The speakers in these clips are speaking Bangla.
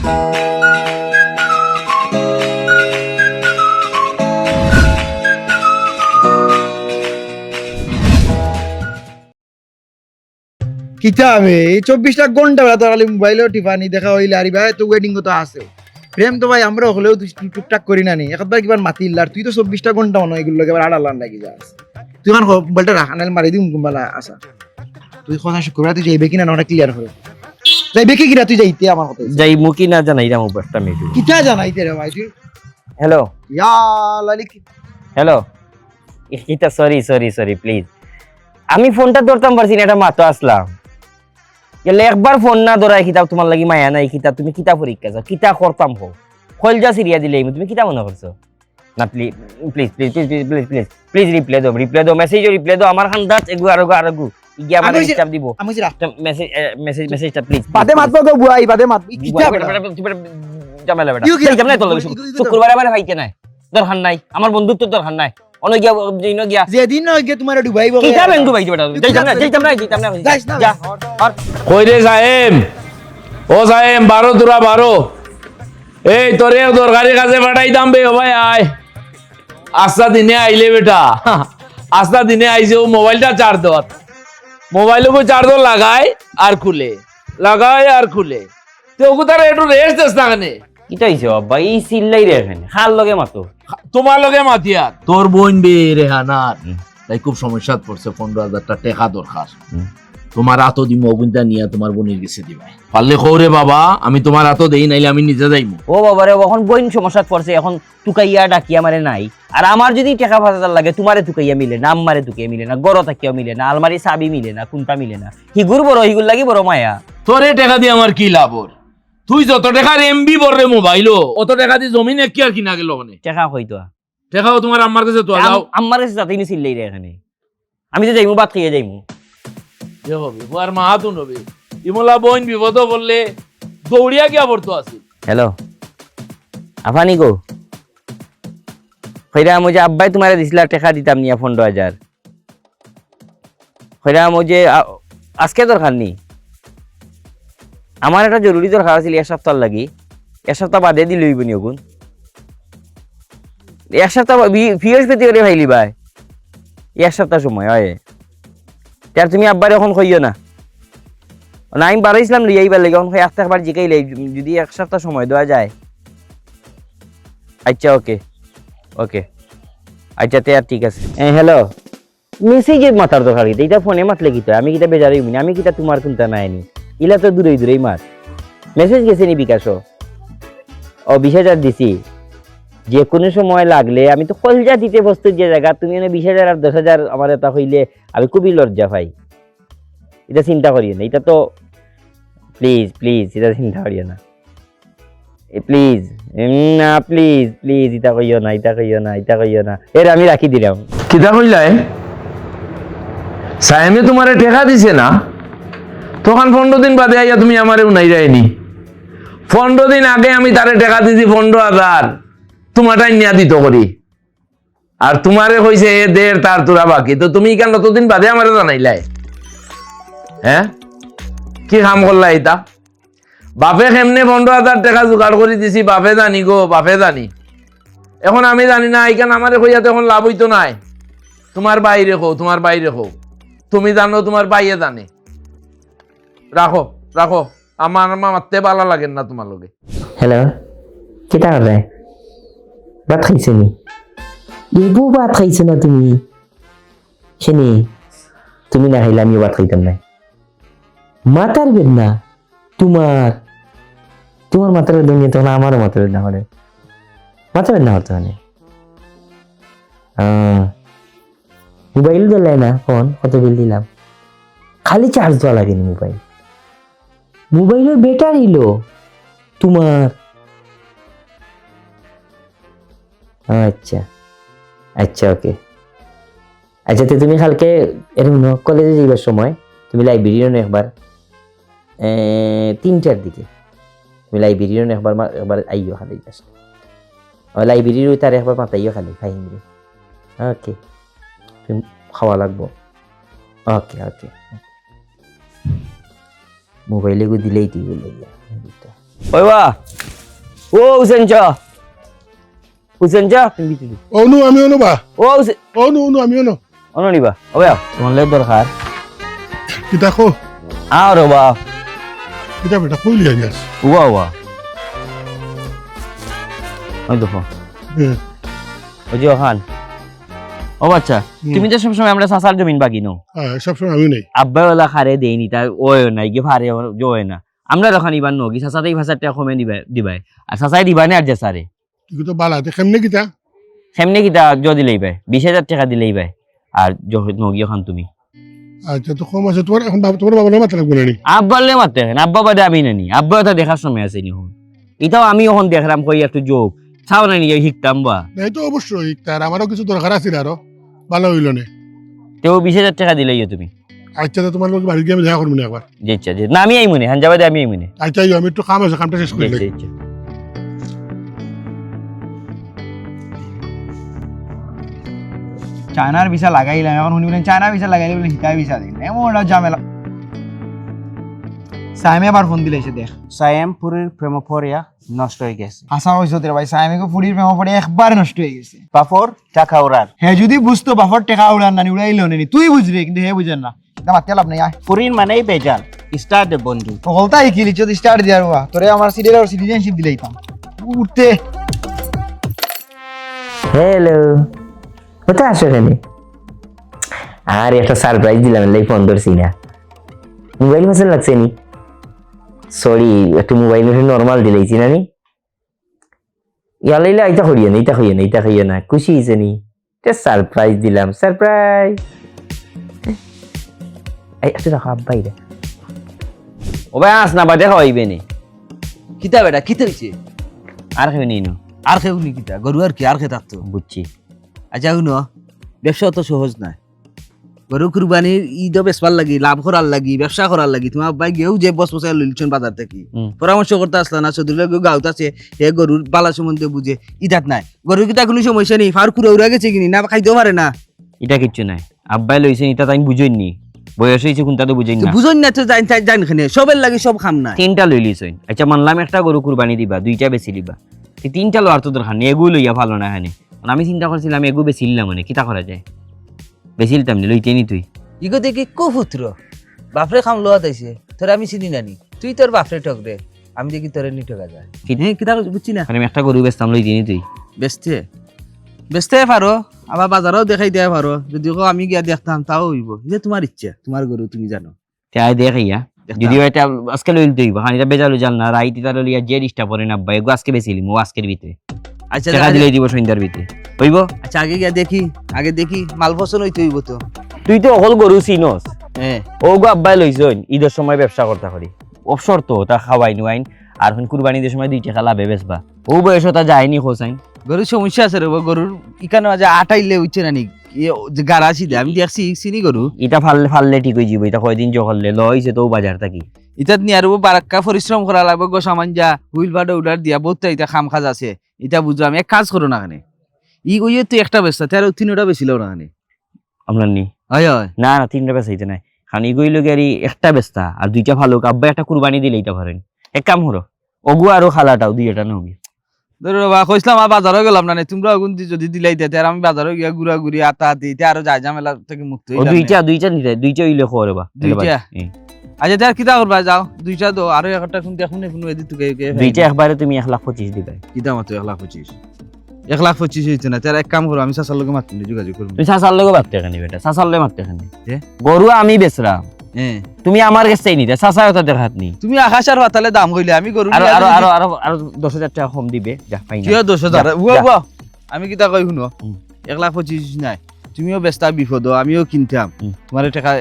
কিতা আমি 24টা ঘন্টা বেলা তো খালি মোবাইলও টিপানি দেখা হইলে আর ভাই তো ওয়েডিং তো আছে প্রেম তো ভাই আমরা হলেও টুকটাক করি না নি একবার কিবার মাতিল আর তুই তো 24টা ঘন্টা মনে এগুলো এবার আড়ালান লাগি যাস তুই এখন মোবাইলটা রাখা নাহলে মারি দিম কুম্বালা আসা তুই কথা শুক্রবার তুই যাইবে কিনা না ক্লিয়ার করে যাইবে কি কিনা তুই যাইতে আমার কথা যাইমু কি না জানাইরাম উপরটা মেটু কিতা জানাইতে রে ভাই তুই হ্যালো ইয়া লালিক হ্যালো এটা সরি প্লিজ আমি ফোনটা ধরতাম পারছি না এটা মাতো আসলাম গেলে একবার ফোন না ধরাই কিতাব তোমার লাগি মায়া নাই কিতাব তুমি কিতা পরীক্ষা যাও কিতা করতাম হো খলজা সিরিয়া দিলে তুমি কিতা মনে করছো না প্লিজ রিপ্লাই দাও মেসেজ দাও আমার খান দাঁত এগু আরগু ইগিয়া মানে হিসাব দিব আমি মেসেজটা প্লিজ বাদে মাতবো তো বুয়াই বাদে মাত কিতা জামেলা বেটা জামলাই তো শুক্রবার আবার ভাইতে নাই দরকার নাই আমার বন্ধুত্ব দরকার নাই অনে গিয়া দিন গিয়া যেদিন না গিয়া তোমার ডুবাইব কিতা বেন্দু ভাই বেটা যাইতাম না যা আর কই রে সাহেব ও সাহেব 12 তোরা 12 এই তোরে দরকারি কাজে পাঠাইতাম বে ও ভাই আয় আস্তা দিনে আইলে বেটা আস্তা দিনে আইছে ও মোবাইলটা চার্জ দত মোবাইলকে চার্জ লাগায় আর খুলে তো ওকে তারা একটু রেস্ট দেস না কেনে কিতা হইছে বাবা এই সিল্লাই রে এখানে হাল লগে মাতো তোমার লগে মাতিয়া তোর বোন বে রেহানার তাই খুব সমস্যাত পড়ছে 15,000 টাকা দরকার তোমার হাতও দিম অগুনটা নিয়ে তোমার বোনের কাছে দিবা পারলে খৌরে বাবা আমি তোমার হাতও দেই নাইলে আমি নিজে যাইমু ও বাবা রে এখন বইন সমস্যাত পড়ছে এখন তুকাইয়া ডাকিয়া মারে নাই আর আমার যদি টাকা 5,000 লাগে তোমারে তুকাইয়া মিলে না আমারে তুকাইয়া মিলে না গড় থাকিয়া মিলে না আলমারি চাবি মিলে না কোনটা মিলে না হিগুর বড় হিগুর লাগি বড় মায়া তোরে টাকা দিয়ে আমার কি লাভ ওর তুই যত টাকার এমবি বড়রে মোবাইলও অত টাকা দিয়ে জমিন কি আর কিনা গেল ওখানে টাকা হইতো টাকাও তোমার আম্মার কাছে তো যাও আমার কাছে যাতেই নি সিল্লাই রে এখানে আমি তো যাইমু বাদ খাইয়া যাইমু এ হবে ওর মা হাতুন হবে ইমলা বোন বিপদ বললে দৌড়িয়া গিয়া পড়তো আছে হ্যালো আফানি গো কইরা মুঝে আব্বাই তোমারে দিছিলা টাকা দিতাম নিয়া 15,000 কইরা মুঝে আজকে দরকার নি আমার একটা জরুরি দরকার ছিল এক সপ্তাহ লাগি এক সপ্তাহ বাদে দিলই বনি ওগুন এক সপ্তাহ বৃহস্পতি করে ভাইলি ভাই এক সপ্তাহ সময় হয় তার তুমি আব্বার এখন কইও না আমি বাড়াইছিলাম লইয়াইবার লাগে এখন একবার জিকাইলে যদি এক সপ্তাহ সময় দেওয়া যায় আচ্ছা ওকে আচ্ছা তে আর ঠিক আছে হ্যালো মেসেজে মাতার দরকার কি এটা ফোনে মাতলে কি তো আমি কিটা বেজারই হইনি আমি কিটা তোমার কোনটা নাইনি ইলা তো দূরেই মাত মেসেজ গেছে নি বিকাশও ও 20,000 দিছি যে কোনো সময় লাগলে আমি তো কলজা দিতে বস্তু যে জায়গা তুমি 20,000 আর 10,000 আমার এটা হইলে আমি খুবই লজ্জা পাই এটা চিন্তা করিও না এটা তো প্লিজ এটা চিন্তা করিও না প্লিজ না প্লিজ এটা কইও না এর আমি রাখি দিলাম কিতা কইলাই সাহেবে তোমারে টাকা দিছে না তখন 15 দিন বাদে আইয়া তুমি আমারে উনাই যায়নি 15 দিন আগে আমি তারে টাকা দিছি 15,000 তোমারটাই নিয়া দিত করি আর তোমারে কইছে এ দের তার তোরা বাকি তো তুমি কেন ততদিন বাদে আমারে জানাইলাই হ্যাঁ কি কাম করলা এটা বাপে কেমনে 15,000 টাকা জোগাড় করে দিছি বাপে জানি এখন আমি জানি না এইখান আমারে কইয়া তো এখন লাভ হইতো নাই তোমার বাইরে হো তুমি জানো তোমার বাইরে জানে রাখো আমার মারতে ভালো লাগে না তোমার লগে হ্যালো কিটা করে ভাত খাইছে নি এবু ভাত খাইছো না তুমি শুনি তুমি না খাইলে আমিও ভাত খাইতাম না মাথার বেদনা তোমার মাথার বেদনা নিয়ে তখন আমারও মাথার বেদনা করে মাথা বেদনা হতো মানে মোবাইল দিলে না ফোন কত বিল দিলাম খালি চার্জ দেওয়া লাগেনি মোবাইলের ব্যাটারি লো তোমার আচ্ছা ওকে আচ্ছা তো তুমি কালকে এরকম কলেজে যাইবার সময় তুমি লাইব্রেরিও একবার 3টার দিকে তুমি লাইব্রেরিও একবার আইও খালি লাইব্রেরির তার একবার মাতাইও খালি ফাইমরে ওকে তুমি খাওয়া লাগবো ওকে মোবাইলে দিলেই টিভি ওই বা ও হুসেন চ হুসেন চ তুমি ভিতরে অনু আমি অনু বা ও হুসেন অনু আমি অনু অননিবা ওবে তোমার লেট দরকার কিতা কো আর বা কিতা বেটা কইলি আইয়াস ওয়া ওয়া ওই দেখো ওই যে ওখান ও বাচ্চা তুমি তো সবসময় আমরা সাসার জমিন বাকি নো সবসময় আমি নেই আব্বা ওলা খারে দেইনি তা ও নাই কি ভারে জয় না আমরা যখন ইবার নগি সাসাতেই ভাষার টাকা কমে দিবাই আর সাসাই দিবানে আর যে সারে তুই তো বালা তে কেমনে কিতা সেমনি কিতা দিলেই পাই 20,000 টাকা দিলেই পাই আর নগি ওখান তুমি আচ্ছা তো কম আছে তোমার এখন তোমার বাবা না মাথা লাগবে না নি আব্বালে মারতে হেন আব্বা বাদে আমি নানি আব্বা এটা দেখার সময় আছে নি হন এটাও আমি ওখান দেখলাম কই একটু যোগ ছাও নানি শিখতাম বা এই তো অবশ্যই তার আমারও কিছু দরকার আছে আরো ভালো হইল না তেও 20,000 টাকা দিলেই তুমি আচ্ছা তো তোমার লোক বাড়ি গিয়ে আমি দেখা করবো না একবার যে ইচ্ছা যে না আমি এই মনে হানজাবাদে আমি এই মনে আচ্ছা আমি একটু কাম আছে কামটা শেষ করে যে লই। ইচ্ছা চায়নার ভিসা লাগাইলাম এখন শুনি বলেন চায়না ভিসা লাগাইলে বলে হিতাই ভিসা দিন এমন একটা ঝামেলা সাইমে আবার ফোন দিলে এসে দেখ সায়েম পুরীর প্রেমপরিয়া নষ্ট হয়ে গেছে আশা হয়েছে তোর ভাই সাইমেকে ফুড়ির প্রেমা পড়ে একবার নষ্ট হয়ে গেছে বাফর টাকা ওরার হ্যাঁ যদি বুঝতো বাফর টাকা উড়ান না উড়াইলো নি তুই বুঝবি কিন্তু হে বুঝেন না মাতে লাভ নেই আয় পুরীর মানেই বেজাল স্টার্ট বন্ধু বলতাই কি লিচো স্টার্ট দিয়ার বা তোরে আমার সিরিয়াল আর সিটিজেনশিপ দিলেইতাম উঠতে হ্যালো কোথায় আসো এখানে আর একটা সারপ্রাইজ দিলাম লাই ফোন ধরছি না মোবাইল ভাষা লাগছে নি সরি একটু মোবাইল নর্মাল দিলেইছি না নি ইয়ালাইলে এইটা করিয়ে না খুশি হয়েছে নি সারপ্রাইজ দিলাম সারপ্রাইজ এই একটু রাখো আব্বাই রে ও ভাই আস না বা দেখা হইবে নি কিতা বেটা কিতা হইছে আর খেয়ে নিন আর খেউ নি কিতা গরু আর কি আর খে থাকতো বুঝছি আচ্ছা শুনো ব্যবসা অত সহজ নাই গরু কুরবানির ঈদ বেচবার লাগি লাভ করার লাগি ব্যবসা করার লাগি তোমার ভাই গেও যে বস বসাই লইলছেন বাজার থেকে পরামর্শ করতে আসলা না চৌধুরী গাঁত আছে হে গরুর বালা সম্বন্ধে বুঝে ইদাত নাই গরুর কিতা কোনো সমস্যা নেই ফার কুড়ে উড়া গেছে কিনি না খাইতেও পারে না এটা কিচ্ছু নাই আব্বাই লইছেন এটা তাই বুঝইনি বয়স হয়েছে কোনটা তো বুঝইনি না বুঝুন না তো জান খানে সবের লাগি সব খাম না তিনটা লই লিছইন আচ্ছা মানলাম একটা গরু কুরবানি দিবা দুইটা বেশি দিবা এই তিনটা লওয়ার তো দরকার নেই এগুলো লইয়া ভালো না হানে আমি চিন্তা করছিলাম এগু বেশি নিলাম মানে কিতা করা যায় বেশি নিতাম নি লইতে নি তুই ইগো দেখি কুপুত্র বাপরে খাম লোয়া তাইছে তোর আমি চিনি নানি তুই তোর বাপরে ঠক রে আমি দেখি তোরে নি ঠকা যায় কিতা বুঝছি না আমি একটা গরু বেচতাম লইতে নি তুই বেচতে পারো আবার বাজারেও দেখাই দেয়া পারো যদি আমি গিয়া দেখতাম তাও হইব যে তোমার ইচ্ছা তোমার গরু তুমি জানো তাই দেখাইয়া যদিও এটা আজকে লইল তুই হানি এটা বেজালো জান না রাইতি তার লইয়া যে ডিস্টা পরে না ভাই এগু আজকে বেশি লিমু আজকের ভিতরে আচ্ছা টাকা দিলেই দিব সন্ধ্যার ভিতরে হইব আচ্ছা আগে গিয়া দেখি মাল ফসল হইতে হইব তো তুই তো অকল গরু চিনস হ্যাঁ ও গো আব্বাই লইছইন ঈদের সময় ব্যবসা করতে পারি অবসর তো তা খাওয়াই নুয়াইন আর এখন কুরবানিদের সময় 2 টাকা লাভে বেচবা ও বয়স তা যায়নি খোসাইন গরুর সমস্যা আছে রে গরুর ইকানো আজ আটাইলে হইছে না নি যে গাড়া আছে আমি দেখছি চিনি গরু এটা ফাললে ঠিক হয়ে যাবে এটা কয়দিন জহরলে লইছে তো বাজার থাকি ইতাত নি আর বারাক্কা পরিশ্রম করা লাগবে গো সামান যা হুইল ভাড়া উড়ার দিয়া বহুত এটা খাম খাজ আছে এটা বুঝলাম এক কাজ করো না খানে ওই তুই একটা বেচতা তার 3টা বেছিল না খানে আপনার নি হয় হয় না 3টা বেচাইতে নাই খানি গইলো গাড়ি একটা বেচতা আর 2টা ভালো আব্বা একটা কুরবানি দিলেই তা পারেন এক কাম হলো ওগু আর খালাটাও 2টা নবি ধরো বাবা কইছিলাম আর বাজারে গেলাম না তোমরা যদি দিলাই দিতে আর আমি বাজারে গিয়া ঘুরা ঘুরি আতা আতি আরো যায় ঝামেলা থেকে মুক্ত ও 2টা নিতে 2টা হইলে খরে বা 2টা আচ্ছা তার কিতা করবা যাও 2টা দাও আরো একটা কোন দেখুন কোনো এদিক থেকে 2টা একবারে তুমি 1,25,000 দিবে কিতা মত 1,25,000 1,25,000 হইছে না তার এক কাম করো আমি সাসার লগে মাত্র যোগাযোগ করব তুই সাসার লগে মারতে খানি বেটা সাসার লগে মারতে খানি এ? গরু আমি বেচরাম হ্যাঁ তুমি আমার কাছেই নিতে সাসাও তা দেখাত নি তুমি আকাশ আর পাতালে দাম কইলে আমি গরু আর আর আর আর আর 10,000 টাকা কম দিবে যা ফাইনাল কিও 10,000 যা, উয়া যা। উয়া আমি কিতা কই শুনো হুম। 1,25,000 নাই তুমিও ব্যস্তা বিপদ আমিও কিনতাম হুম। তোমার টাকা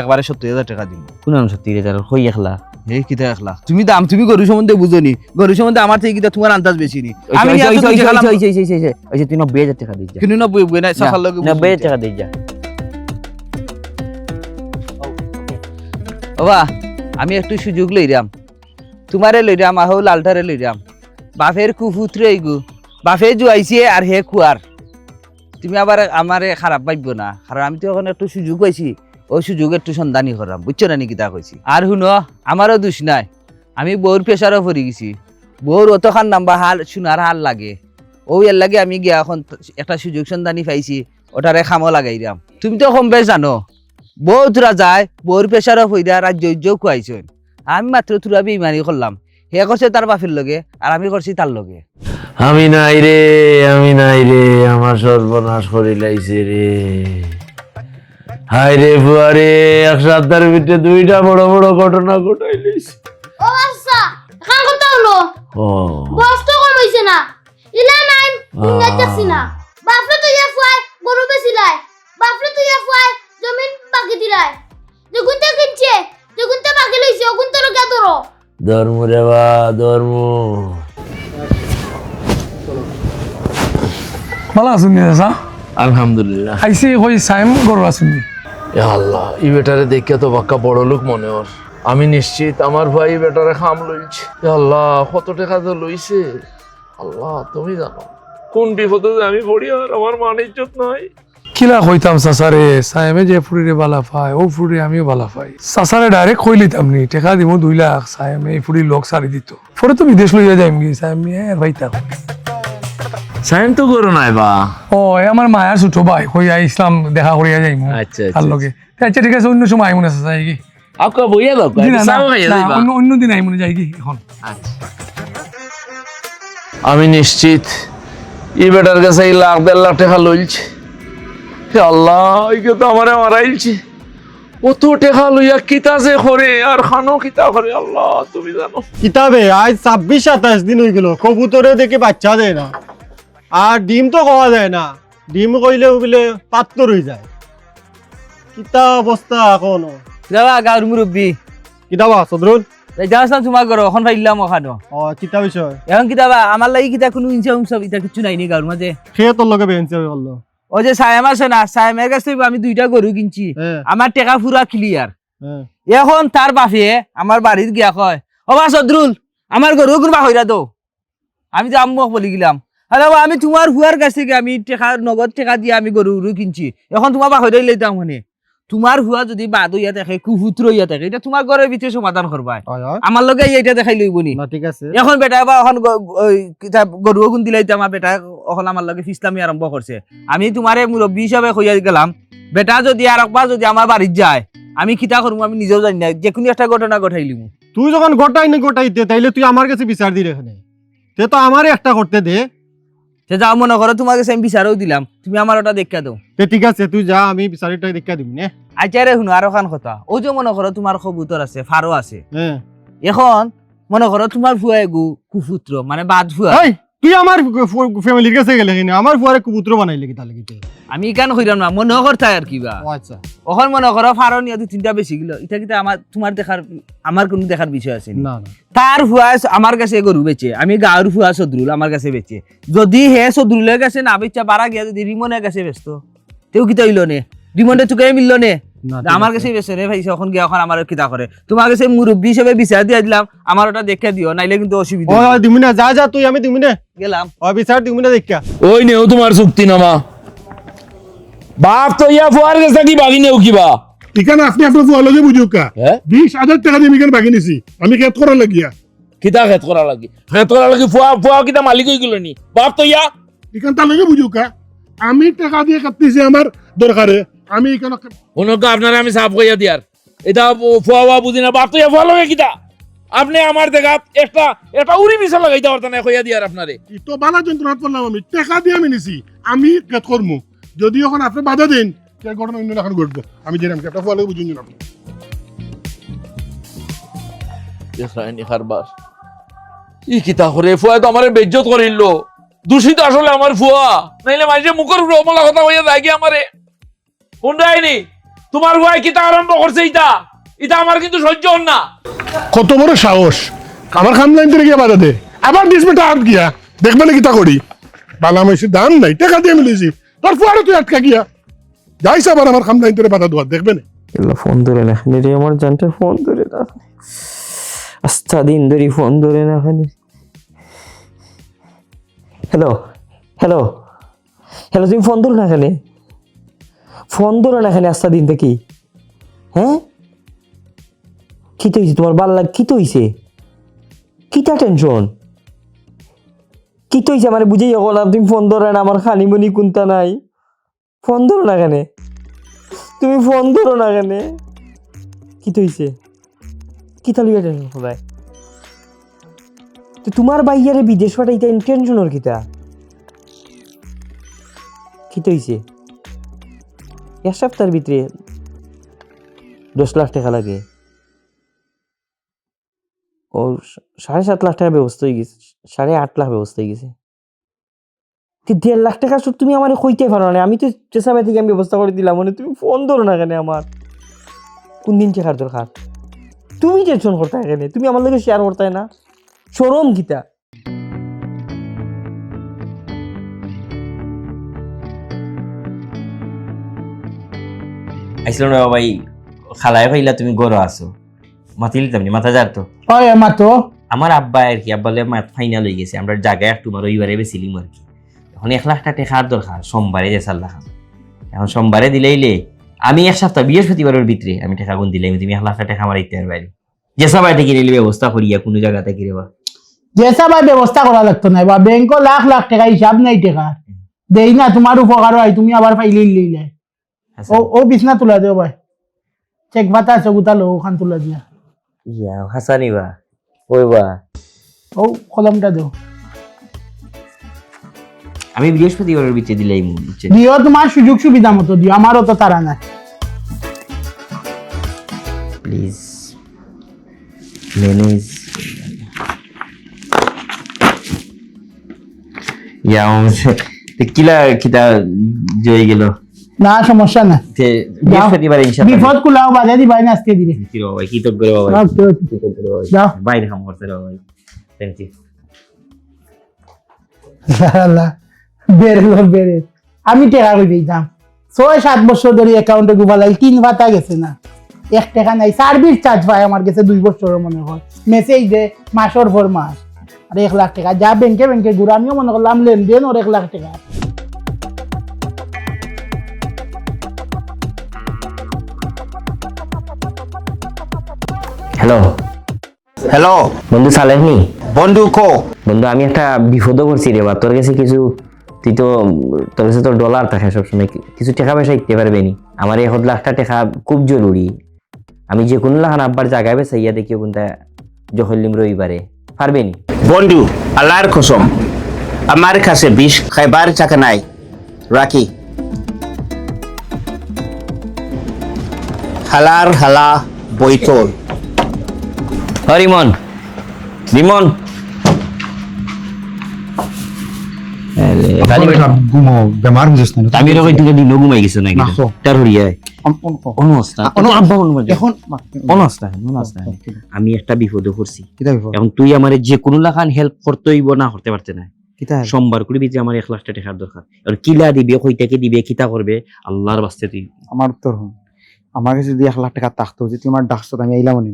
একবারে 70,000 টাকা দিব কোন 70,000 কই একলা এই কিতা 1,00,000 তুমি দাম তুমি গরু সম্বন্ধে বুঝনি গরু সম্বন্ধে আমার থেকে কিতা তোমার আন্দাজ বেশি নি আমি নিয়ে তো গেলাম ওই তুই 90,000 টাকা দিস যা কিনু 90 নাই সাফার লগে 90,000 টাকা দিস যা বাবা আমি একটু সুযোগ লইরাম তোমারে লইরাম আহ লালটারে লইরাম বাপের কুপুত্রে এইগু বাপে জুয়াইছে আর হে কুয়ার তুমি আবার আমারে খারাপ পাইব না কারণ আমি তো এখন একটু সুযোগ পাইছি ওই সুযোগ একটু সন্ধানী করাম বুঝছো না নিকিতা কইছি আর শুনো আমারও দোষ নাই আমি বউর প্রেশারও পড়ে গেছি, বউর অতখান নাম্বার হাল শোনার হাল লাগে, ও এর লাগে আমি গিয়া এখন একটা সুযোগ সন্ধানী পাইছি, ওটারে খামো লাগাই দিলাম। তুমি তো কম বেশ জানো, বউ তোরা যায় বউর প্রেশারও হইয়া রাজ্য খুয়াইছেন, আমি মাত্র তোরা বেইমানি করলাম, হে করছে তার বাপের লগে আর আমি করছি তার লগে। আমি নাই রে, আমার সর্বনাশ করে লাইছে রে। হায় রে বুয়ারে, এক সপ্তাহের ভিতরে দুইটা বড় বড় ঘটনা ঘটাই লাইছে। ও আচ্ছা এখন কথা হলো ও বস তো কম হইছে না, ইলা নাই মুঙ্গা দেখছি না, বাপরে তো ইয়া ফুয়াই গরু বেচিলাই, বাপরে তো ইয়া ফুয়াই জমিন বাকি দিলাই, যেগুনতে কিনছে যেগুনতে বাকি লইছে ওগুনতে লগা ধরো ধর্ম রে বা ধর্ম। ভালো আছেন দাদা? আলহামদুলিল্লাহ। আইসি কই সাইম গরু আছেন? এ আল্লাহ, ই বেটারে দেখে তো বাক্কা বড় লোক মনে হর। আমি নিশ্চিত আমার ভাই বেটারে খাম লইছে। এ আল্লাহ, কত টাকা তো লইছে আল্লাহ তুমি জানো। কোন বিপদে যে আমি পড়ি আর আমার মান ইজ্জত নাই। কিলা কইতাম চাচারে, সাইমে যে ফুরিরে বালা পায় ও ফুরি আমিও বালা পাই। চাচারে ডাইরেক্ট কই লিতাম নি, টাকা দিব 2 লাখ, সাইমে এই ফুরি লোক সারি দিত, পরে তো বিদেশ লইয়া যাইম গি, সাইমে ভাইতা। সাইম তো করো নাই বা। ও এ আমার মায়া ছোট ভাই, কইয়া ইসলাম দেখা করিয়া যাইম আচ্ছা তার লগে। আচ্ছা ঠিক আছে, অন্য সময় আইমুন আছে যাই কি। আপকা বইয়া দাও, না, চাও খাইয়া না, যাইবা। অন্য দিন আইমুন যাই কি এখন। আমি নিশ্চিত ই বেটার কাছে 1 লাখ 1.5 লাখ টাকা লইছে। হে আল্লাহ, ইকে তো আমারে মারাইলছে। অত টাকা লইয়া কিতা যে করে আর খানো কিতা করে আল্লাহ তুমি জানো। কিতাবে আজ 26-27 দিন হয়ে গেল, কবুতরে দেখে বাচ্চা দেয় না, আর ডিম তো খাওয়া যায় না, ডিম কইলেও বলে পাত্তর হয়ে যায়। কিতা অবস্থা এখন? যাবা গাঁর মুরব্বী কিতাবা সদরুল? যাস না তোমার ঘর, এখন পাইলাম ওখানো। ও কিতা বিষয়? এখন কিতাবা আমার লাগি কিতা কোনো ইনসা উনসা ইতা কিছু নাই নি গাঁর মাঝে। খেয়ে তোর লগে বেঞ্চে করলো। ও যে সায়েম আছে না, সায়েমের কাছ থেকে আমি 2টা গরু কিনছি, হ্যাঁ আমার টাকা পুরা ক্লিয়ার। হ্যাঁ। এখন তার বাপে আমার বাড়ির গিয়া কয়, ও বা সদরুল আমার গরু গুরবা হইরা দো। আমি যে আম্মু বলি গেলাম, হ্যালো আমি তোমার হুয়ার কাছ থেকে আমি টাকা নগদ টাকা দিয়ে আমি গরু কিনছি, এখন তোমার বা হইরাই লইতাম মানে তোমার হুয়া যদি বাদ হইয়া থাকে কুহুত্র হইয়া থাকে, এটা তোমার ঘরের ভিতরে সমাধান করবা, আমার লগে এইটা দেখাই লইব নি। না ঠিক আছে। এখন বেটা বা এখন গরু গুণ দিলাইতে আমার বেটা এখন আমার লগে ফিসলামি আরম্ভ করছে। আমি তোমারে মুরব্বী হিসাবে কইয়া গেলাম, বেটা যদি আর একবার যদি আমার বাড়ির যায় আমি কিতা করবো আমি নিজেও জানি না, যে কোনো একটা ঘটনা ঘটাইলিম। তুই যখন গোটাই না গোটাইতে তাইলে তুই আমার কাছে বিচার দিলে এখানে, তে তো আমারে একটা করতে দে। সে যাও মনে করো তোমার কাছে আমি বিচারও দিলাম, তুমি আমার ওটা দেখা দাও। তে ঠিক আছে তুই যা, আমি বিচারিটা দেখা দিব নে। আচ্ছা রে শুনো আরো খান কথা, ও যে মনে করো তোমার কবুতর আছে, ফারো আছে, হ্যাঁ এখন মনে করো তোমার ফুয়া এগু কুপুত্র মানে বাদ ফুয়া। এই তুই আমার ফ্যামিলির কাছে গেলে কিনা আমার ফুয়ারে কবুতর বানাইলে কি তাহলে কি? আমি কেন কইরাম না, মনে করতে আর কিবা। ও আচ্ছা। ওখান মনে করো ফারো নিয়ে 2-3টা বেশি গেল, এটা কিন্তু আমার তোমার দেখার আমার কোনো দেখার বিষয় আছে না না তার ফুয়া আমার কাছে গরু বেচে, আমি গাঁর ফুয়া সদরুল আমার কাছে বেচে, যদি হে সদরুলের কাছে না বেচা বাড়া গিয়া যদি রিমনের কাছে বেচতো তেও কিতা হইল নে, রিমনের চুকে মিলল নে, আমার কাছে বেচে রে ভাই। এখন গিয়া এখন আমার কিতা করে, তোমার কাছে মুরব্বী হিসেবে বিচার দিয়ে দিলাম, আমার ওটা দেখে দিও, নাইলে কিন্তু অসুবিধা। ও দিমু না, যা যা তুই, আমি দিমু না, গেলাম। ও বিচার দিমু না দেখা। ওই নেও তোমার চুক্তিনামা। বাপ তো ইয়া ফুয়ার কাছে কি বাগি নেও কিবা? এখানে আপনি আপনার ফুয়া লগে বুঝুক কা হ্যাঁ 20,000 টাকা দিয়ে আমি এখানে বাকি নিছি, আমি খেত করা লাগিয়া কিতা খেত করা লাগি? খেত করা লাগি ফুয়া ফুয়া কিতা মালিক হই গেল নি? বাপ তো ইয়া এখানে তার লগে বুঝুক কা আমি টাকা দিয়ে কাটতেছি আমার দরকারে, আমি এখানে ওনকে আপনারা আমি সাফ কইয়া দিয়ার এটা ফুয়া ফুয়া বুঝি না। বাপ তো ইয়া ফুয়া লগে কিতা আপনি আমার দেখাত একটা উড়ি মিশা লাগাইতে পারতেন না কইয়া দিয়ার আপনারে। তো বালা যন্ত্রণা পড়লাম, আমি টাকা দিয়ে আমি নিছি, আমি খেত করবো, যদি এখন আপনি বাধা দেন সে ঘটনা অন্য এখন ঘটবো, আমি যেরকম একটা ফুয়া লগে বুঝুন আপনি। কারবার ই কিতা করে ফুয়া তো আমারে বেজ্জত করিল, দূষিত আসলে আমার ফুয়া, নাইলে মাঝে মুখের উপরে অমলা কথা হইয়া যায় কি আমারে শুনরাইনি। তোমার ফুয়া কিতা আরম্ভ করছে ইটা ইটা আমার কিন্তু সহ্য হন না। কত বড় সাহস, আমার খামলাইন থেকে গিয়ে বাধা দে, আবার দিস বেটা আট গিয়া দেখবে না কিতা করি, বালা মাইসি দাম নাই, টাকা দিয়ে মিলেছি, তোর ফুয়ারে তুই আটকা গিয়া যাইস আবার আমার খামলাইন থেকে বাধা দেওয়া দেখবে না। ফোন ধরে না রে আমার জানটা, ফোন ধরে না, আস্তা দিন ধরে ফোন ধরে না খালি। হ্যালো হ্যালো হ্যালো, তুমি ফোন ধরো না খালি, ফোন ধরো না খালি আস্তা দিন থেকে। হ্যাঁ কি তো হয়েছে তোমার, ভাল লাগ কি তো হয়েছে? কিটা টেনশন কি তো হইছে আমার বুঝেই হল তুমি ফোন ধরো না আমার খানিমনি কোনটা নাই ফোন ধরো না কেন তুমি ফোন ধরো না কেন কি তো হইছে কিটা লইয়া টেনশন সবাই তো তোমার বাইয়ারে বিদেশ পাঠাইতে টেনশনের কিটা কি তো হইছে এক সপ্তাহের ভিতরে 10 লাখ টাকা লাগে ও 7.5 লাখ টাকা ব্যবস্থা হয়ে গেছে 8.5 লাখ ব্যবস্থা হয়ে গেছে 1.5 লাখ টাকা তুমি আমার কইতে পারো না আমি তো চেষ্টা থেকে আমি ব্যবস্থা করে দিলাম মানে তুমি ফোন ধরো না কেন আমার কোন দিন টাকার দরকার তুমি টেনশন করতে কেন তুমি আমার লগে শেয়ার করতে না শরম গীতা আইছিল না ভাই খালায় ভাইলা তুমি গরো আছো মাতিলি তুমি মাথা যার তো ওই আমার তো আমার আব্বা আর কি আব্বালে মাত ফাইনাল হয়ে গেছে আমরা জায়গায় একটু রবিবারে বেছিলিম আর কি এখন 1 লাখ টাকা টেকার দরকার সোমবারে যে 4 লাখ এখন সোমবারে দিলেইলে আমি এক সপ্তাহ বৃহস্পতিবারের ভিতরে আমি টাকা গুণ দিলাম তুমি 1 লাখ টাকা আমার ইত্যার বাইরে যে সবাই থেকে নিলে ব্যবস্থা করিয়া কোনো জায়গাতে কি রেবা যেসা ভাই ব্যবস্থা করা লাগতো না বা ব্যাংক লাখ লাখ টাকা হিসাব নাই টাকা দেই না তোমার উপকার হয় তুমি আবার ফাইলে লইলে ও বিছনা তুলা দিও ভাই চেক ভাতা আছে গুতা লো ওখান তুলা দিয়া ইয়া হাসানিবা ওইবা ও কলমটা দাও আমি বৃহস্পতিবারের ভিতরে দিলাম দিও তোমার সুযোগ সুবিধা মতো দিও আমারও তো তারা না প্লিজ মেনুজ ইয়া কিলা কিতা জয় গেল না সমস্যা না বৃহস্পতিবার ইনশাআল্লাহ বিপদ কুলাও বাজে দিবাই না আজকে দিলে কি রে ভাই কি তো করে বাবা যাও বাইরে কাম করতে রে ভাই থ্যাংক ইউ আল্লাহ বেরে আমি টাকা কই দিতাম 6-7 বছর ধরে অ্যাকাউন্টে গুবালাই 3 ভাতা গেছে না 1 টাকা নাই সার্ভিস চার্জ পাই আমার কাছে 2 বছরের মনে হয় মেসেজ দে মাসের পর মাস আর 1 লাখ টাকা যা ব্যাংকে ঘুরে আমিও মনে করলাম লেনদেন ওর 1 লাখ টাকা হ্যালো হ্যালো বন্ধু সালেহ নি বন্ধু কো বন্ধু আমি একটা বিপদ করছি রে বা তোর কাছে কিছু তুই তো তোর কাছে তোর ডলার থাকে সবসময় কিছু টাকা পয়সা দিতে পারবে নি আমার 1 লাখ টাকা খুব জরুরি আমি যে কোনো লাহান আব্বার জায়গায় বেসাইয়া দেখিও কোনটা জহল্লিম রবিবারে পারবে নি বন্ধু আল্লাহর কসম আমার কাছে বিষ খাইবার টাকা নাই রাখি হালার হালা বইতল রিমন রিমন ঘুমো বেমার বুঝিস না আমি রে কই তুই দিন ঘুমাই গেছ নাকি তার হরিয়া অনস্তা আব্বা এখন অনস্তা আমি একটা বিপদে পড়ছি এখন তুই আমারে যে কোনো লাখান হেল্প করতেইব না করতে পারতে না সোমবার করে ভিতরে আমার 1 লাখ টাকার দরকার আর কিলা দিবে কই থেকে দিবে কিতা করবে আল্লাহর বাস্তে তুই আমার উত্তর হন আমার কাছে যদি 1 লাখ টাকা থাকতো যে তুমি আমার ডাকছো আমি আইলাম নি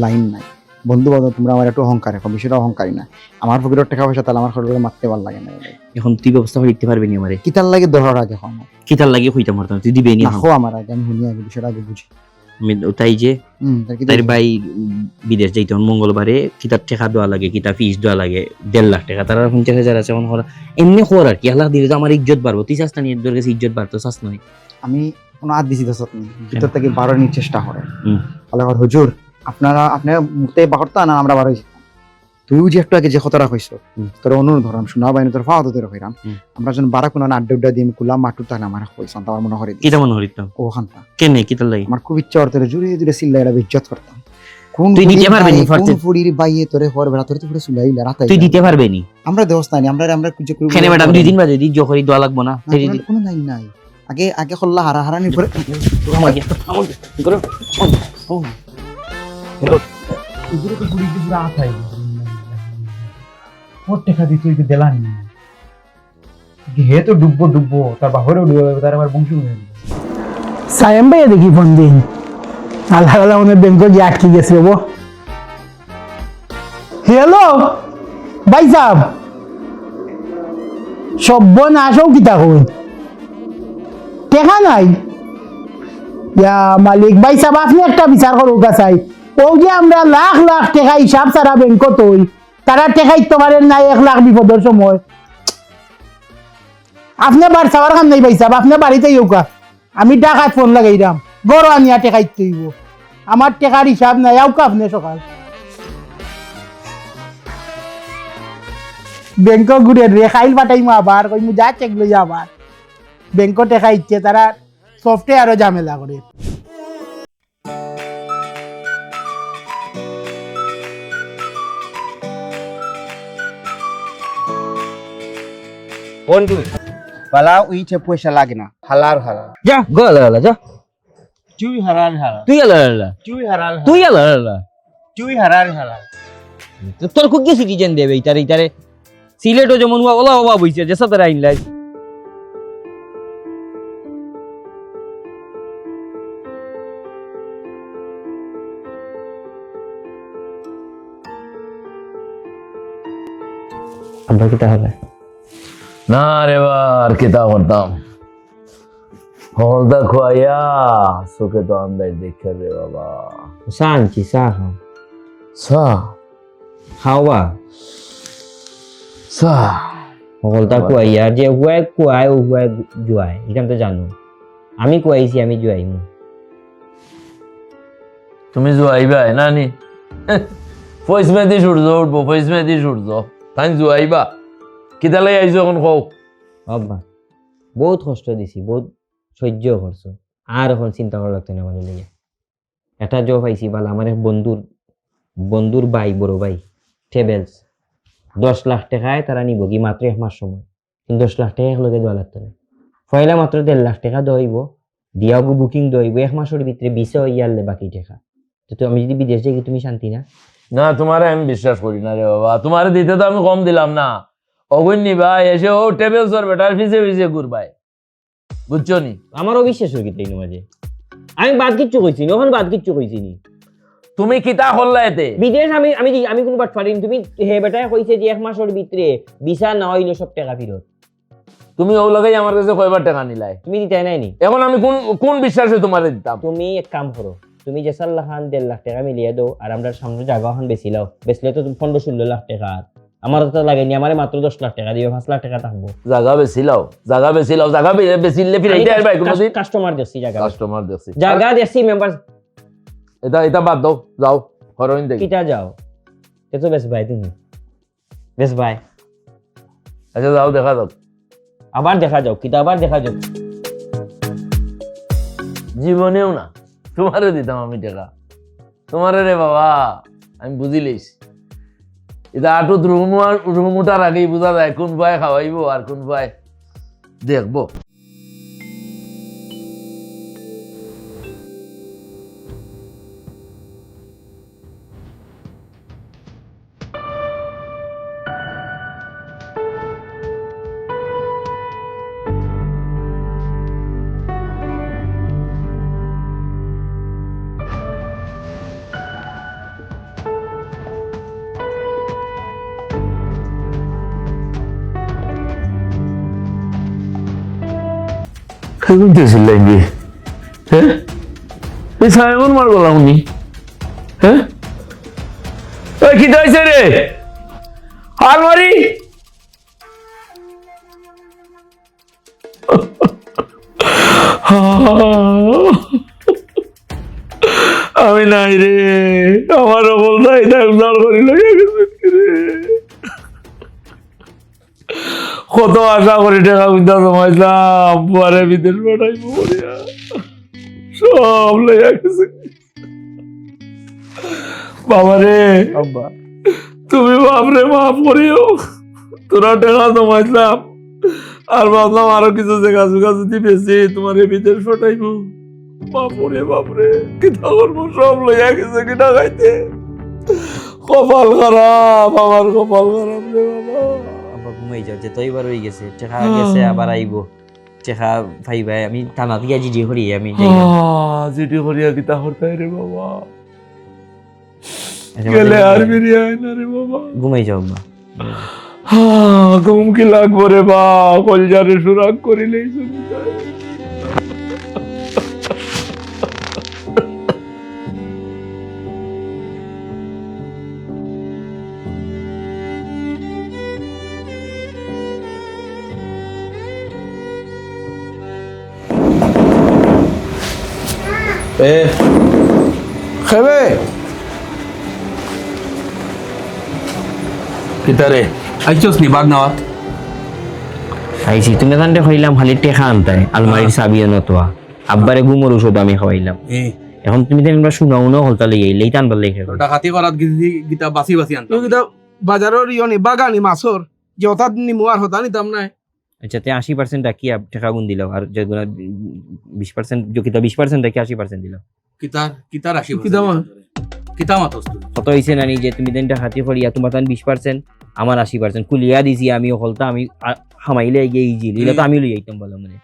লাইন নাই বন্ধু বান্ধব তোমরা আমার একটু অহংকার রাখো বিষয়টা অহংকারী না আমার পকেটের টাকা পয়সা তাহলে আমার খরচ মারতে ভালো লাগে না এখন তুই ব্যবস্থা করে দিতে পারবি নি আমারে কিতার লাগে ধরার আগে এখন কিতার লাগে কইতা মারতাম তুই দিবে নি দেখো আমার আগে আমি শুনি আগে বিষয়টা আগে বুঝি আমি তাই যে তাই ভাই বিদেশ যাইতে মঙ্গলবারে কিতাব টাকা দেওয়া লাগে কিতাব ফিস দেওয়া লাগে 1.5 লাখ টাকা তারা 50,000 আছে এখন এমনি খবর আর কি আল্লাহ দিলে আমার ইজ্জত বাড়বো তুই চাস না নিয়ে তোর কাছে ইজ্জত বাড়তো চাস নয় আমি কোনো আর দিছি দশত নেই ভিতর থেকে বাড়ানোর চেষ্টা করে আল্লাহ হুজুর আপনারা আপনার মুখতে বাহরতা না আমরা বাড়াইছি তুইও যে একটু আগে যে কথাটা কইছ তোর অনুরোধ ধরাম শোনা বাইনে তোর ফাওয়া তোর কইরাম আমরা যখন বারা কোনো আড্ডা দিয়ে কুলাম মাটু তাহলে আমার কইছান আমার মনে করে কিটা মনে হরিতাম ওখানটা কেনে কিতার লাগে আমার খুব ইচ্ছা করতে জুড়ে জুড়ে সিল্লা এটা ইজ্জত করতাম কোন তুই দিতে পারবে নি ফারতে কোন ফুড়ির বাইয়ে তোরে হর বেড়া তোরে তো পুরো সুলাইলা রাতে তুই দিতে পারবে নি আমরা দেবস্থানি আমরা কুজে করি কেনে ম্যাডাম 2 দিন বাদে দি জখরি দোয়া লাগবো না কোনো নাই নাই আগে খল্লা হারানি পরে আমাকে করো এগুলো তো বুড়ি কি পুরা আথাই ওর টাকা দিতে তুই দেলানি হে তো ডুববো তার বাহরে ডুববে তার আমার বংশ হয়ে সায়েম ভাই দেখি ফোন দিন আল্লাহ আল্লাহ মনে ব্যাংকে গিয়ে আটকে গেছে বাবু হ্যালো ভাই সাহেব সব্য নাশও কিতা কই টেকা নাই ইয়া মালিক ভাই সাহেব আপনি একটা বিচার করুক চাই ও যে আমরা লাখ লাখ টাকা হিসাব সারা ব্যাংকত হই তারা টেকাইতে পারেন না 1 লাখ বিপদের সময়। আপনি বার সাবার খান নাই পাইসাব, আপনি বাড়িতে ইউকা আমি ডাকাত ফোন লাগাইরাম, গরো আনিয়া টেকাইতে হইব। আমার টেকার হিসাব নাই, আউকা আপনি সকাল ব্যাংক ঘুরে রে খাইল পাঠাইমু, আবার কইমু যা চেক লই আবার ব্যাংক টেকা ইচ্ছে, তারা সফটওয়্যারও ঝামেলা করে। বন্ধু পালা উইছে পয়সা লাগে না, হালার হালাল যা গলা গলা যা, চুই হারাল হালাল তুই আলা আলা, চুই হারাল তুই আলা আলা, চুই হারাল হালাল তোর খুব সিটিজেন দেবে ইতারে সিলেটও যেমন ওলা অভাব হইছে যে সাথে আইনলাই আব্বা কি তাহলে না রে বার কিতা করতাম, হলদা খোয়াইয়া চোখে তো আন্দাজ দেখে রে বাবা। চা আনছি, চা খাও, চা খাওয়া চা সকলটা কুয়াইয়া যে হুয়াই কুয়াই ও হুয়াই জুয়াই, এখান তো জানো আমি কুয়াইছি, আমি জুয়াইমু। তুমি জুয়াইবা নানি? পয়স মেদি সূর্য উঠবো, পয়স মেদি সূর্য তাই জুয়াইবা কিতা লাই আইছো এখন কও। বাবা বহুত কষ্ট দিছি, বহুত সহ্য করছো, আর এখন চিন্তা করা লাগতো না আমাদের লিগে। একটা জব পাইছি বালা, আমার এক বন্ধুর ভাই, বড় ভাই ট্রেভেলস 10 লাখ টাকায় তারা নিব কি মাত্র 1 মাস সময়, কিন্তু 10 লাখ টাকা একলগে দেওয়া লাগতো না। পয়লা মাত্র 1.5 লাখ টাকা দইব, দিয়াগো বুকিং দইব, 1 মাসের ভিতরে ভিসা হইয়ালে বাকি টাকা। তো আমি যদি বিদেশ যাই তুমি শান্তি না? না তোমারে আমি বিশ্বাস করি না রে বাবা, তোমারে দিতে তো আমি কম দিলাম না, অগুন নিবা এসে ও টেবিল সর বেটার ফিসে ফিসে ঘুরবাই, বুঝছো নি? আমারও বিশ্বাস হয়ে গেছে মাঝে, আমি বাদ কিচ্ছু কইছি নি, ওখানে বাদ কিচ্ছু কইছি নি। তুমি কিতা করলা এতে? বিদেশ আমি আমি আমি কোনো বাট পারিনি, তুমি হে বেটায় কইছে যে 1 মাসের ভিতরে ভিসা না হইলো সব টাকা ফেরত। তুমি ওগুলোকেই আমার কাছে কয়বার টাকা নিলাই, তুমি দিতে নাইনি? এখন আমি কোন বিশ্বাসে তোমারে দিতাম? তুমি এক কাম করো, তুমি যে 4 লাখ 1.5 লাখ টাকা মিলিয়ে দাও, আর আমরা সামনে জায়গা এখন বেচিলাও, বেচলে তো 15-16 লাখ টাকা। আমার তো লাগেনি, আমার মাত্র 10 লাখ টাকা দিও, 5 লাখ টাকা থাকবো। জায়গা বেচিলাও, জায়গা বেচিলে ফিরাইতে আসবে কোনদিন? কাস্টমার দেখছি, কাস্টমার দেখছি, জায়গা দেখছি, মেম্বার। এটা বাদ দাও, যাও হরইন দেখি। কিটা যাও তো বেশ ভাই, তুমি বেশ ভাই, আচ্ছা যাও দেখা যাও, আবার দেখা যাও, কিটা আবার দেখা যাও। জীবনেও না তোমারে দিতাম আমি টাকা, তোমারে রে বাবা আমি বুঝিলিস। এটা আটুত রুম উঠার আগেই বোঝা যায় কোন ভাই খাওয়াইবো আর কোন ভাই দেখবো। হ্যাঁ এই সাইমন মার গলা উনি, হ্যাঁ কি হয়েছে রে? আলমারি আমি নাই রে, আমার অবস্থায় উদ্ধার করি লইয়া গেছে রে। কত আশা করি টাকা পয়সা জমাইলাম, পরে বিদেশ পাঠাইবো বলিয়া সব লইয়া গেছে। বাবারে তুমি বাপরে মাফ করিও, তোরা টাকা জমাইলাম আর ভাবলাম আরো কিছু জায়গা জুগা যদি বেশি তোমার বিদেশ পাঠাইবো। বাপরে বাপরে কিতা করবো, সব লইয়া গেছে কিনা খাইতে। কপাল খারাপ, আমার কপাল খারাপ রে বাবা। ঘুমাই যাও, যে তো এবার হয়ে গেছে, টেকা গেছে আবার আইবো, টেকা ভাই আমি টানা দিয়া জিডি করি, আমি জিডি করিয়া কিতা করতে রে বাবা, গেলে আর বেরিয়ে আয় না রে বাবা। ঘুমাই যাও মা, ঘুম কি লাগবো রে বা, কলজারে সুরাগ করিলেই চলে যায়। খেবে কিতারে আইছস নি বাগ নাওয়া আইছি তুমি জানতে খাইলাম খালি টেকা আনতাই আলমারির চাবি নতোয়া আব্বারে ঘুমোর ওষুধ আমি খাওয়াইলাম এখন তুমি তো আমরা শুনাও না হলতা লেগে লেইটা আনবার লেগে ডাকাতি করাত গীতা বাসি বাসি আনতাম কিন্তু বাজারের ইয়নি বাগানি মাছর যে হঠাৎ নিমু আর হতা নিতাম না আচ্ছা তে 80% কি টাকা গুণ দিলাম আর যেগুলো 20% যে কিতা 20% কি 80% দিলাম কিতা রাশি কিতা মা? কিতা মাতস তুই কত হইছে নানি যে তুমি দেন টাকাতি করিয়া তোমার তান 20% আমার 80% কুলিয়া দিছি আমি হলতা আমি হামাইলে গিয়ে ইজি লিলা তো আমি লই আইতাম বলা মানে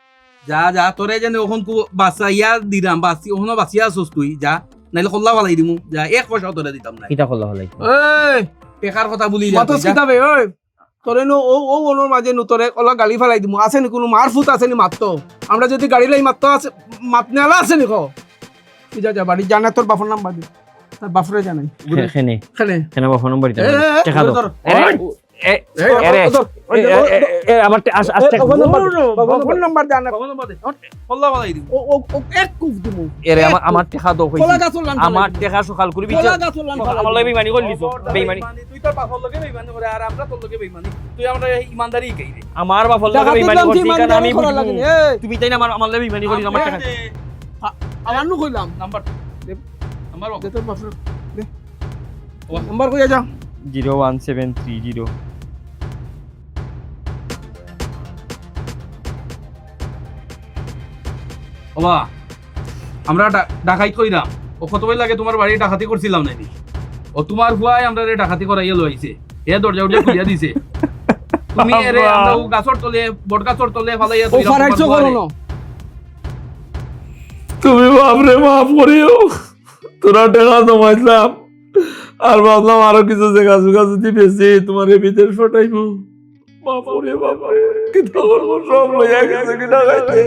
যা তোরে জানে ওখন কো বাসাইয়া দিরাম বাসি ওহনো বাসিয়া আসস তুই যা নাইলে খল্লা ফালাই দিমু যা এক পয়সা তোরে দিতাম না কিতা করলা হলাই এই টেকার কথা বলি মাতস কিতাবে ওই তোরে নো ও ওনোর মাঝে নো তোরে ওলা গালি ফেলাই দিমু আছে নি কোনো মারফুত আছে নি মাত্র আমরা যদি গাড়ি লাই মাত্র আছে মাতনেলা আছে নি কো তুই যা বাড়ি জানা তোর বাপর নাম্বার দি তার বাপরে জানাই খেনে খেলে খেনে ফোন নম্বর দিতে টাকা দাও আমার ফোন নাম্বার জানা খল্লা ফালাই দিমু ও এক কুফ দিমু এরে আমার টাকা দাও কলা গাছর লান আমার টাকা সকাল করে কলা গাছর লান আমার লাগি বেইমানি করলিছো বেইমানি তুই তোর বাপর লগে বেইমানি করে আর আমরা তোর লগে বেইমানি তুই আমরা ইমানদারি কই রে আমার বাপর লাগি বেইমানি করছি কারণ আমি তুমি তাই না আমার লাগি বেইমানি করিস আমার টাকা আমার নু কইলাম নাম্বার নাম্বার দে তোর বাপরে দে নাম্বার কইয়া যা 01730 ওবা আমরা ডাকাইত কইরাম ও কতবার লাগে তোমার বাড়ি ডাকাতি করছিলাম নাকি ও তোমার হুয়ায় আমরা রে ডাকাতি করাইয়া লইছে এ দরজা উঠে খুলিয়া দিছে তুমি এরে আমরা গাছর তলে বট গাছর তলে ফালাইয়া ও ফারাইছো করো না তুমি বাপরে মাফ করিও তোরা টাকা জমাইলাম আর ভাবলাম আরো কিছু জায়গা জুগা যদি বেশি তোমার এ ভিতর ফটাইবো বাপরে বাপরে কি করবো সব লইয়া গেছে কি ডাকাইতে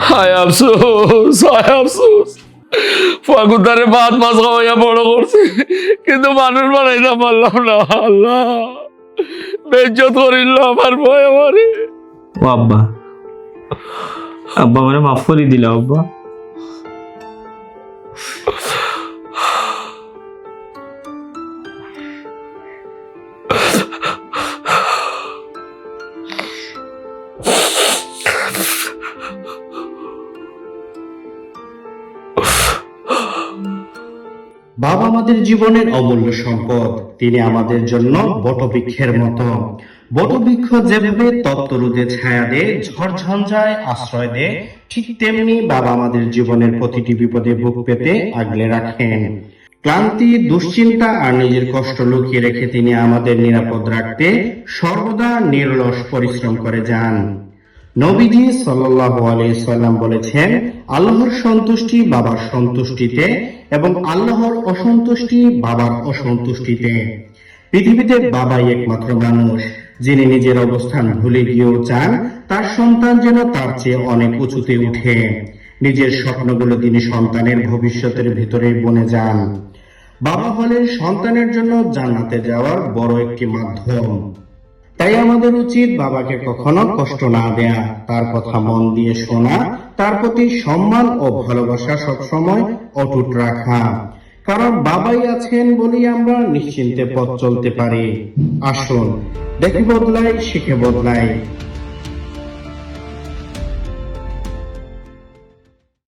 হায় আফসোস ফাগুদারে ভাত মাছ খাওয়াইয়া বড় করছে কিন্তু মানুষ বানাইতে পারলাম না আল্লাহ বেজ্জত করিল আমার ভয় আমারে ও আব্বা আব্বা মানে মাফ করে দিলা আব্বা বাবা আমাদের জীবনের অমূল্য সম্পদ। তিনি আমাদের জন্য বটবৃক্ষের মতো। বটবৃক্ষ যেভাবে তত্ত্বরোদে ছায়া দেয়, ঝড়ঝঞ্ঝায় আশ্রয় দেয়, ঠিক তেমনি বাবা আমাদের জীবনের প্রতিটি বিপদে বুক পেতে আগলে রাখেন। ক্লান্তি, দুশ্চিন্তা আর নিজের কষ্ট লুকিয়ে রেখে তিনি আমাদের নিরাপদ রাখতে সর্বদা নিরলস পরিশ্রম করে যান। নবীজি সাল্লাল্লাহু আলাইহি সাল্লাম বলেছেন, আল্লাহর সন্তুষ্টি বাবার সন্তুষ্টিতে এবং আল্লাহর অসন্তুষ্টি বাবার অসন্তুষ্টিতে। পৃথিবীতে বাবাই একমাত্র মানুষ যিনি নিজের অবস্থান ভুলে গিয়েও চান তার সন্তান যেন তার চেয়ে অনেক উঁচুতে উঠে। নিজের স্বপ্নগুলো তিনি সন্তানের ভবিষ্যতের ভিতরে বনে যান। বাবা হলেন সন্তানের জন্য জান্নাতে যাওয়ার বড় একটি মাধ্যম। তাই আমাদের উচিত বাবাকে কখনো কষ্ট না দেয়া, তার কথা মন দিয়ে শোনা, তার প্রতি সম্মান ও ভালোবাসা সবসময় অটুট রাখা। কারণ বাবাই আছেন বলেই আমরা নিশ্চিন্তে পথ চলতে পারি। আসুন দেখি বদলাই, শিখে বদলাই।